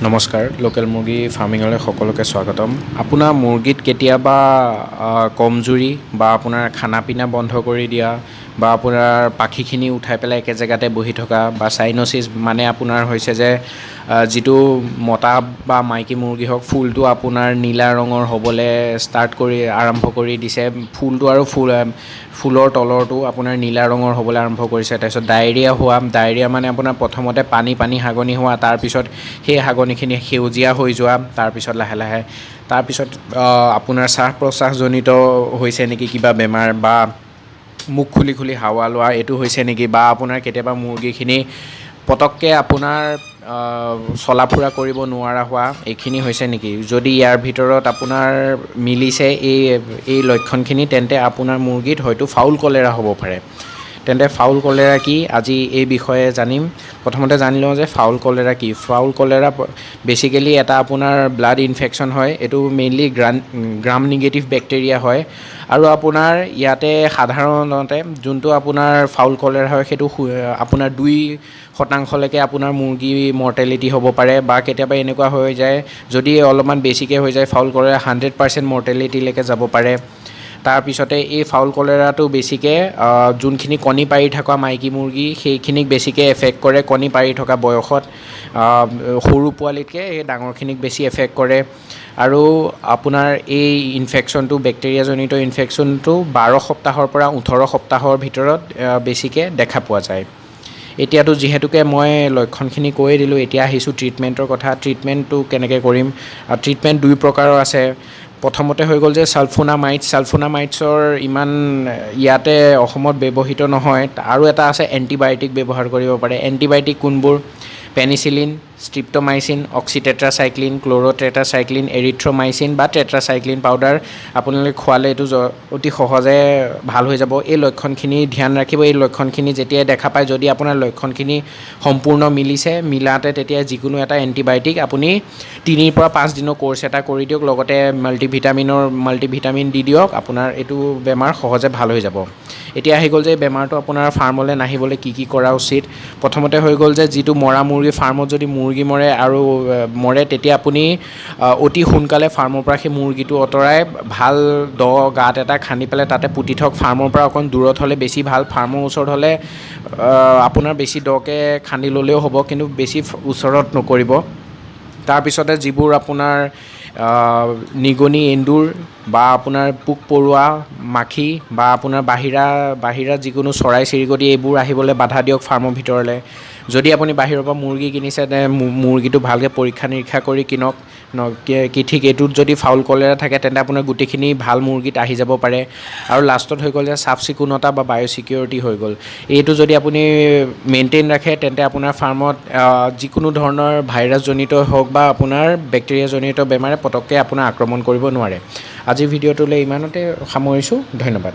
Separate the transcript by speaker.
Speaker 1: নমস্কাৰ লোকেল মুৰ্গী ফাৰ্মিঙলৈ সকলোকে স্বাগতম। আপোনাৰ মুৰ্গীত কেতিয়াবা কমজুৰি বা আপোনাৰ খানা পিনা বন্ধ কৰি দিয়া বা আপোনাৰ পাখিখিনি উঠাই পেলাই একে জেগাতে বহি থকা বা চাইন'চিছ মানে আপোনাৰ হৈছে যে যিটো মতা বা মাইকী মুৰ্গী হওক ফুলটো আপোনাৰ নীলা ৰঙৰ হ'বলৈ আৰম্ভ কৰি দিছে, ফুলটো আৰু ফুলৰ তলৰটো আপোনাৰ নীলা ৰঙৰ হ'বলৈ আৰম্ভ কৰিছে। তাৰপিছত ডায়েৰিয়া মানে আপোনাৰ প্ৰথমতে পানী হাগনি হোৱা, তাৰপিছত সেই হাগনিখিনি সেউজীয়া হৈ যোৱা, তাৰপিছত লাহে তাৰপিছত আপোনাৰ শ্বাস প্ৰশ্বাসজনিত হৈছে নেকি কিবা বেমাৰ, বা মুখ খুলি হাৱা লোৱা এইটো হৈছে নেকি, বা আপোনাৰ কেতিয়াবা মুৰ্গীখিনি পটককৈ আপোনাৰ চলা ফুৰা কৰিব নোৱাৰা হোৱা এইখিনি হৈছে নেকি। যদি ইয়াৰ ভিতৰত আপোনাৰ মিলিছে এই লক্ষণখিনি, তেন্তে আপোনাৰ মুৰ্গীত হয়তো ফাউল কলেৰা হ'ব পাৰে। তেন্তে ফাউল কলেৰা কি, আজি এই বিষয়ে জানিম। প্ৰথমতে জানি লওঁ যে ফাউল কলেৰা কি। ফাউল কলেৰা বেচিকেলি এটা আপোনাৰ ব্লাড ইনফেকশ্যন হয়। এইটো মেইনলি গ্ৰাম নিগেটিভ বেক্টেৰিয়া হয়, আৰু আপোনাৰ ইয়াতে সাধাৰণতে যোনটো আপোনাৰ ফাউল কলেৰা হয় সেইটো আপোনাৰ 2% আপোনাৰ মুৰ্গী মৰ্টেলিটি হ'ব পাৰে, বা কেতিয়াবা এনেকুৱা হৈ যায় যদি অলপমান বেছিকৈ হৈ যায় ফাউল কলেৰা 100% মৰ্টেলিটিলৈকে যাব পাৰে। তাৰপিছতে এই ফাউল কলেৰাটো বেছিকৈ যোনখিনি কণী পাৰি থকা মাইকী মুৰ্গী সেইখিনিক বেছিকৈ এফেক্ট কৰে। কণী পাৰি থকা বয়সত সৰু পোৱালিতকৈ এই ডাঙৰখিনিক বেছি এফেক্ট কৰে। আৰু আপোনাৰ এই ইনফেকশ্যনটো বেক্টেৰিয়াজনিত ইনফেকশ্যনটো 12 সপ্তাহৰ পৰা 18 সপ্তাহৰ ভিতৰত বেছিকৈ দেখা পোৱা যায়। এতিয়াতো যিহেতুকে মই লক্ষণখিনি কৈয়ে দিলোঁ, এতিয়া আহিছোঁ ট্ৰিটমেণ্টৰ কথা। ট্ৰিটমেণ্টটো কেনেকৈ কৰিম। ট্ৰিটমেণ্ট 2 প্ৰকাৰৰ আছে। প্ৰথমতে হৈ গ'ল যে ছালফোনামাইটছৰ ইমান ইয়াতে অসমত ব্যৱহৃত নহয়, আৰু এটা আছে এণ্টিবায়'টিক ব্যৱহাৰ কৰিব পাৰে। এণ্টিবায়'টিক কোনবোৰ? পেনিচিলিন, ষ্ট্ৰিপ্ট'মাইচিন, অক্সিটেট্ৰাচাইক্লিন, ক্ল'ৰ'টেট্ৰাচাইক্লিন, এৰিথ্ৰ'মাইচিন বা টেট্ৰাচাইক্লিন পাউডাৰ আপোনালোকে খোৱালে এইটো অতি সহজে ভাল হৈ যাব। এই লক্ষণখিনি ধ্যান ৰাখিব। এই লক্ষণখিনি যেতিয়াই দেখা পায়, যদি আপোনাৰ লক্ষণখিনি সম্পূৰ্ণ মিলাতে তেতিয়া যিকোনো এটা এণ্টিবায়'টিক আপুনি 3 পৰা 5 দিনৰ কোৰ্চ এটা কৰি দিয়ক, লগতে মাল্টিভিটামিন দি দিয়ক, আপোনাৰ এইটো বেমাৰ সহজে ভাল হৈ যাব। এতিয়া আহি গ'ল যে এই বেমাৰটো আপোনাৰ ফাৰ্মলৈ নাহিবলৈ কি কৰা উচিত। প্ৰথমতে হৈ গ'ল যে যিটো মৰা মুৰ্গী, ফাৰ্মত যদি মুৰ্গী মৰে তেতিয়া আপুনি অতি সোনকালে ফাৰ্মৰ পৰা সেই মুৰ্গীটো আঁতৰাই ভাল গাঁত এটা খান্দি পেলাই তাতে পুতি থওক। ফাৰ্মৰ পৰা অকণ দূৰত হ'লে বেছি ভাল। ফাৰ্মৰ ওচৰত হ'লে আপোনাৰ বেছি দকৈ খান্দি ল'লেও হ'ব, কিন্তু বেছি ওচৰত নকৰিব। তাৰপিছতে যিবোৰ আপোনাৰ নিগনি, এন্দুৰ বা আপোনাৰ পোক পৰুৱা, মাখি বা আপোনাৰ বাহিৰা যিকোনো চৰাই চিৰিকটি এইবোৰ আহিবলৈ বাধা দিয়ক ফাৰ্মৰ ভিতৰলৈ। যদি আপুনি বাহিৰৰ পৰা মুৰ্গী কিনিছে মুৰ্গীটো ভালকৈ পৰীক্ষা নিৰীক্ষা কৰি কিনক। কি ঠিক এইটোত যদি ফাউল কলেৰা থাকে তেন্তে আপোনাৰ গোটেইখিনি ভাল মুৰ্গীত আহি যাব পাৰে। আৰু লাষ্টত হৈ গ'ল যে চাফ চিকুণতা বা বায়'ছিকিউৰিটি হৈ গ'ল। এইটো যদি আপুনি মেইনটেইন ৰাখে তেন্তে আপোনাৰ ফাৰ্মত যিকোনো ধৰণৰ ভাইৰাছজনিত হওক বা আপোনাৰ বেক্টেৰিয়াজনিত বেমাৰে পটককৈ আপোনাৰ আক্ৰমণ কৰিব নোৱাৰে। আজিৰ ভিডিঅ'টোলৈ ইমানতে সামৰিছোঁ। ধন্যবাদ।